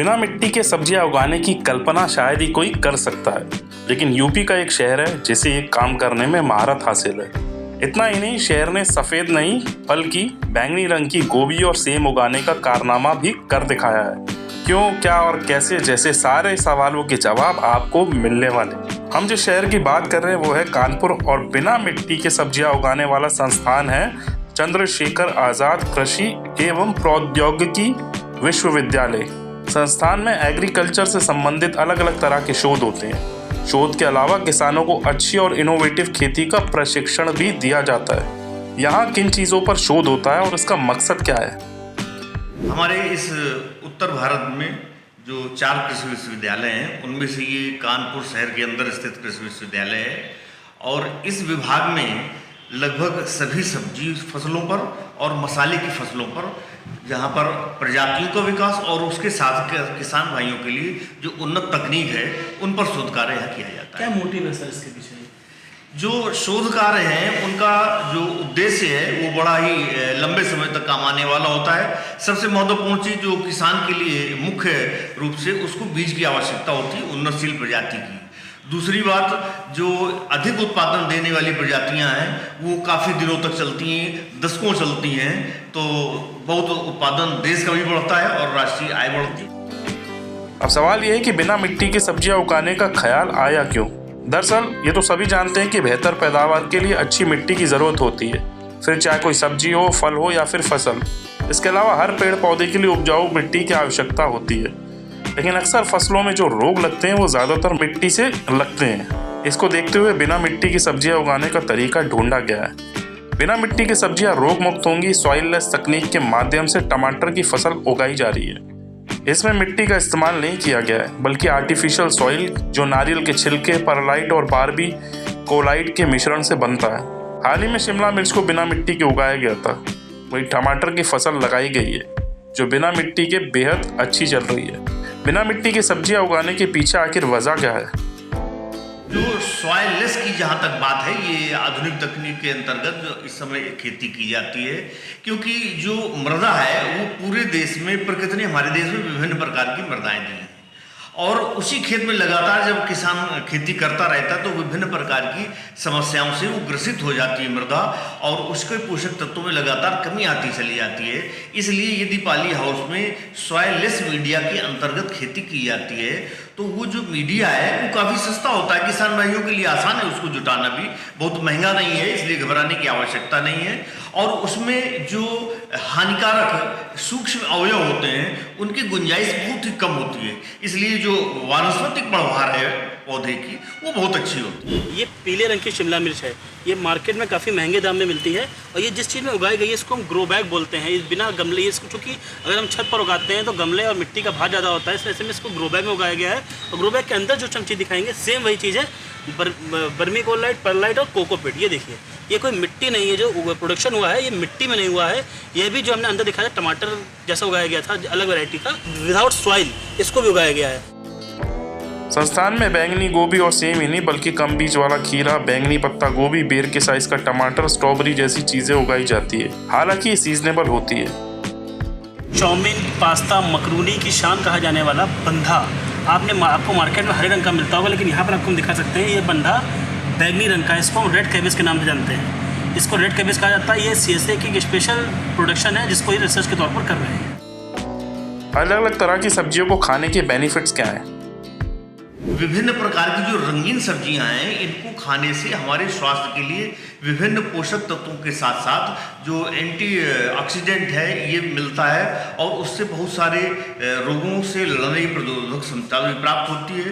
बिना मिट्टी के सब्जियां उगाने की कल्पना शायद ही कोई कर सकता है, लेकिन यूपी का एक शहर है जिसे ये काम करने में महारत हासिल है। इतना ही नहीं, शहर ने सफेद नहीं बल्कि बैंगनी रंग की गोभी और सेम उगाने का कारनामा भी कर दिखाया है। क्यों, क्या और कैसे जैसे सारे सवालों के जवाब आपको मिलने वाले। हम जिस शहर की बात कर रहे हैं वो है कानपुर, और बिना मिट्टी के सब्जियां उगाने वाला संस्थान है चंद्रशेखर आजाद कृषि एवं प्रौद्योगिकी विश्वविद्यालय। संस्थान में एग्रीकल्चर से संबंधित अलग अलग तरह के शोध होते हैं। शोध के अलावा किसानों को अच्छी और इनोवेटिव खेती का प्रशिक्षण भी दिया जाता है। यहाँ किन चीज़ों पर शोध होता है और इसका मकसद क्या है? हमारे इस उत्तर भारत में जो 4 कृषि विश्वविद्यालय हैं, उनमें से ये कानपुर शहर के अंदर स्थित कृषि विश्वविद्यालय है। और इस विभाग में लगभग सभी सब्जी फसलों पर और मसाले की फसलों पर, जहाँ पर प्रजातियों का विकास और उसके साथ किसान भाइयों के लिए जो उन्नत तकनीक है, उन पर शोध कार्य यहाँ किया जाता है। क्या मोटिव है सर इसके पीछे? जो शोध कार्य हैं उनका जो उद्देश्य है वो बड़ा ही लंबे समय तक काम आने वाला होता है। सबसे महत्वपूर्ण चीज़ जो किसान के लिए मुख्य रूप से उसको बीज की आवश्यकता होती है, उन्नतशील प्रजाति की। दूसरी बात, जो अधिक उत्पादन देने वाली प्रजातियां हैं वो काफ़ी दिनों तक चलती हैं, दशकों चलती हैं, तो बहुत उत्पादन देश का भी बढ़ता है और राष्ट्रीय आय बढ़ती है। अब सवाल ये है कि बिना मिट्टी की सब्जियां उगाने का ख्याल आया क्यों? दरअसल ये तो सभी जानते हैं कि बेहतर पैदावार के लिए अच्छी मिट्टी की ज़रूरत होती है, फिर चाहे कोई सब्जी हो, फल हो या फिर फसल। इसके अलावा हर पेड़ पौधे के लिए उपजाऊ मिट्टी की आवश्यकता होती है, लेकिन अक्सर फसलों में जो रोग लगते हैं वो ज़्यादातर मिट्टी से लगते हैं। इसको देखते हुए बिना मिट्टी की सब्जियां उगाने का तरीका ढूंढा गया है। बिना मिट्टी की सब्जियां रोग मुक्त होंगी। सॉइललेस तकनीक के माध्यम से टमाटर की फसल उगाई जा रही है। इसमें मिट्टी का इस्तेमाल नहीं किया गया है, बल्कि आर्टिफिशियल सॉइल जो नारियल के छिलके, परलाइट और बारबी कोलाइट के मिश्रण से बनता है। हाल ही में शिमला मिर्च को बिना मिट्टी के उगाया गया था। वही टमाटर की फसल लगाई गई है जो बिना मिट्टी के बेहद अच्छी चल रही है। बिना मिट्टी की सब्जियां उगाने के पीछे आखिर वजह क्या है? जो सॉइललेस की जहाँ तक बात है, ये आधुनिक तकनीक के अंतर्गत जो इस समय खेती की जाती है, क्योंकि जो मृदा है वो पूरे देश में, प्रकृति ने हमारे देश में विभिन्न प्रकार की मृदाएं दी हैं, और उसी खेत में लगातार जब किसान खेती करता रहता है तो विभिन्न प्रकार की समस्याओं से वो ग्रसित हो जाती है मृदा, और उसके पोषक तत्वों में लगातार कमी आती चली जाती है। इसलिए यदि पाली हाउस में सॉइललेस मीडिया के अंतर्गत खेती की जाती है तो वो जो मीडिया है वो काफ़ी सस्ता होता है, किसान भाइयों के लिए आसान है, उसको जुटाना भी बहुत महंगा नहीं है, इसलिए घबराने की आवश्यकता नहीं है। और उसमें जो हानिकारक सूक्ष्म अवयव होते हैं उनकी गुंजाइश बहुत ही कम होती है, इसलिए जो वानस्पतिक बढ़वार है पौधे की वो बहुत अच्छी होती है। ये पीले रंग की शिमला मिर्च है, ये मार्केट में काफ़ी महंगे दाम में मिलती है, और ये जिस चीज़ में उगाई गई है इसको हम ग्रो बैग बोलते हैं। ये बिना गमले, इसको चूँकि अगर हम छत पर उगाते हैं तो गमले और मिट्टी का भार ज़्यादा होता है, इसलिए इसको ग्रो बैग में उगाया गया है। और ग्रो बैग के अंदर जो चीज़ दिखाएंगे सेम वही चीज़ है, बर्मी कोलाइट, परलाइट और कोकोपीट। ये देखिए, ये कोई मिट्टी नहीं है, जो प्रोडक्शन हुआ है ये मिट्टी में नहीं हुआ है। ये भी जो हमने अंदर दिखाया टमाटर जैसा उगाया गया था, अलग वैरायटी का, विदाउट सॉइल इसको भी उगाया गया है। संस्थान में बैंगनी गोभी और सेम ही नहीं बल्कि कम बीज वाला खीरा, बैंगनी पत्ता गोभी, बेर के साइज का टमाटर, स्ट्रॉबेरी जैसी चीजें उगाई जाती है। हालांकि ये सीजनेबल होती है। चाउमीन, पास्ता, मकरूनी की शान कहा जाने वाला बंधा आपको मार्केट में हरे रंग का मिलता होगा, लेकिन यहाँ पर आपको हम दिखा सकते हैं ये बंधा बैंगनी रंग का है। इसको हम रेड कैबेज के नाम से जानते हैं। इसको रेड कैबेज कहा जाता है। ये CSA की एक स्पेशल प्रोडक्शन है जिसको ये रिसर्च के तौर पर कर रहे हैं। अलग अलग तरह की सब्जियों को खाने के बेनिफिट्स क्या हैं? विभिन्न प्रकार की जो रंगीन सब्जियां हैं इनको खाने से हमारे स्वास्थ्य के लिए विभिन्न पोषक तत्वों के साथ साथ जो एंटीऑक्सीडेंट है ये मिलता है, और उससे बहुत सारे रोगों से लड़ने की प्रतिरोधक क्षमता भी प्राप्त होती है।